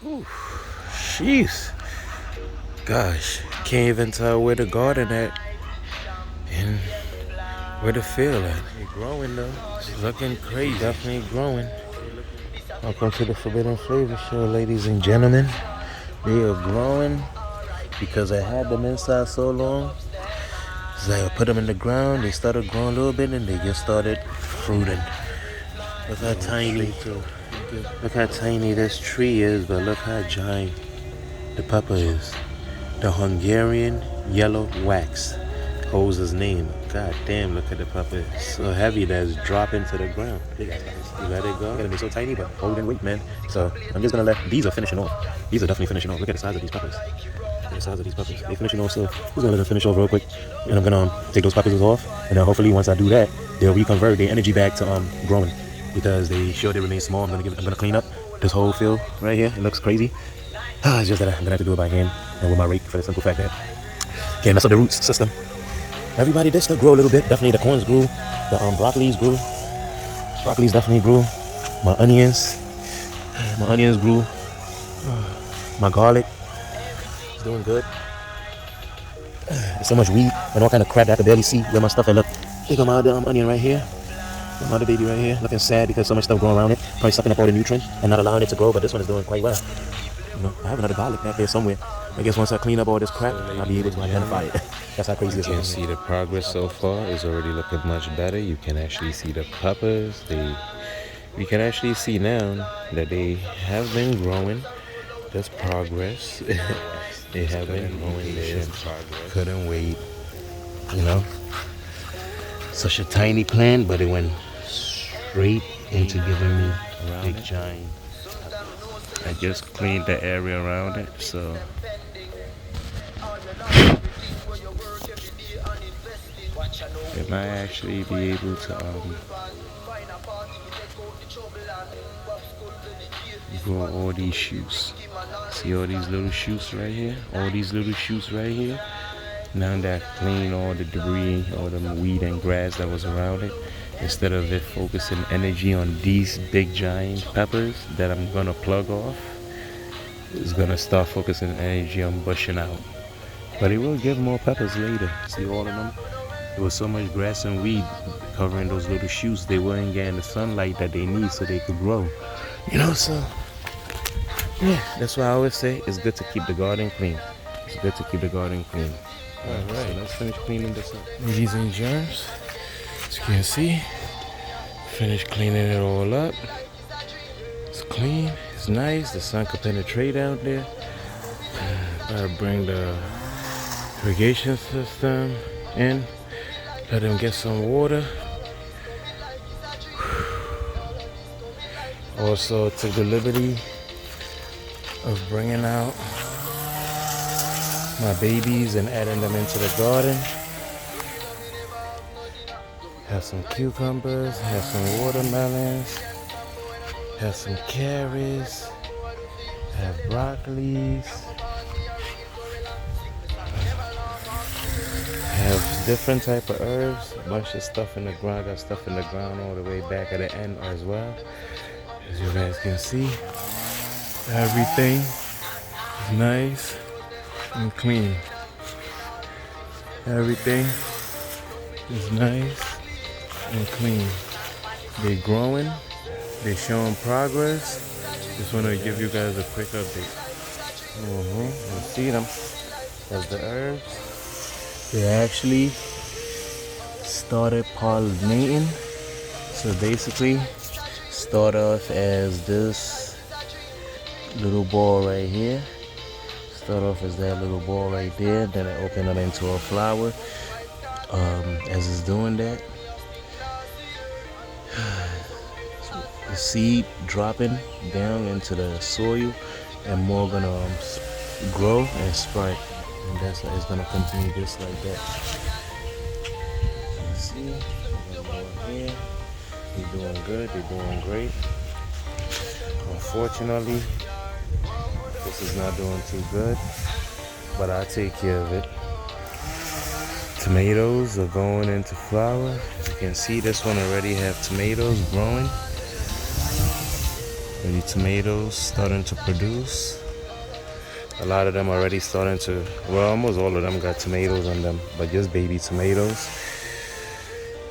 Ooh, jeez. Gosh, can't even tell where the garden at and where the field at. It's growing though. It's looking crazy. Definitely growing. Welcome to the Forbidden Flavor Show, ladies and gentlemen. They are growing because I had them inside so long. It's like I put them in the ground, they started growing a little bit, and they just started fruiting. Look how tiny, this tree is, but look how giant the pepper is. The Hungarian yellow wax holds his name. God damn, look at the pepper. It's so heavy that it's dropping to the ground. You let it go. It's gonna be so tiny, but holding weight, man. So I'm just gonna let these are finishing off. These are definitely finishing off. Look at the size of these peppers. They're finishing off, so I'm gonna let them finish off real quick. And I'm gonna take those peppers off. And then hopefully once I do that, they'll reconvert their energy back to growing. Because they remain small. I'm gonna clean up this whole field right here. It looks crazy. It's just that I'm gonna have to do it by hand and with my rake for the simple fact that can't mess up the roots system. Everybody did still grow a little bit. Definitely the corns grew. The broccolis grew. Broccolis definitely grew. My onions grew. My garlic is doing good. There's so much weed and all kind of crap that I can barely see where my stuff at. Look, look at my other onion right here. My other baby right here, looking sad because so much stuff growing around it, probably sucking up all the nutrients and not allowing it to grow. But this one is doing quite well. You know, I have another garlic back there somewhere. I guess once I clean up all this crap, I'll be able to identify it. That's how crazy this is. You can see the progress so far is already looking much better. You can actually see the peppers. We can actually see now that they have been growing. There's progress. They have been growing. There's progress. Couldn't wait. You know, such a tiny plant, but it went straight into giving me big giant. I just cleaned the area around it, so it might actually be able to grow all these shoots. See all these little shoots right here? All these little shoots right here. Now that I cleaned all the debris, all the weed and grass that was around it, instead of it focusing energy on these big giant peppers that I'm gonna plug off, it's gonna start focusing energy on bushing out. But it will give more peppers later. See all of them? There was so much grass and weed covering those little shoots, they weren't getting the sunlight that they need so they could grow. You know, so yeah, that's why I always say it's good to keep the garden clean. It's good to keep the garden clean. Alright, so let's finish cleaning this up. Ladies and germs, as you can see, finished cleaning it all up. It's clean, it's nice, the sun could penetrate out there. Gotta bring the irrigation system in, let them get some water. Also took the liberty of bringing out my babies and adding them into the garden. Have some cucumbers, have some watermelons, have some carrots, have broccolis, have different type of herbs, a bunch of stuff in the ground. Got stuff in the ground all the way back at the end as well. As you guys can see, everything is nice and clean. Everything is nice and clean. They're growing, they're showing progress. Just want to give you guys a quick update. You see them. That's the herbs. They actually started pollinating. So basically, start off as this little ball right here. Start off as that little ball right there. Then it open up into a flower. As it's doing that, the seed dropping down into the soil, and more gonna grow and sprout, and that's how it's gonna continue just like that. You see, here, they're doing good, they're doing great. Unfortunately, this is not doing too good, but I'll take care of it. Tomatoes are going into flower. As you can see, this one already have tomatoes growing. Already tomatoes starting to produce. A lot of them already starting to, well, almost all of them got tomatoes on them, but just baby tomatoes.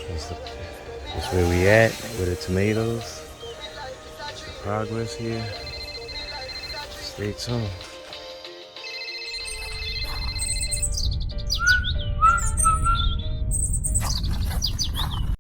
That's where we at with the tomatoes. Progress here. Stay tuned.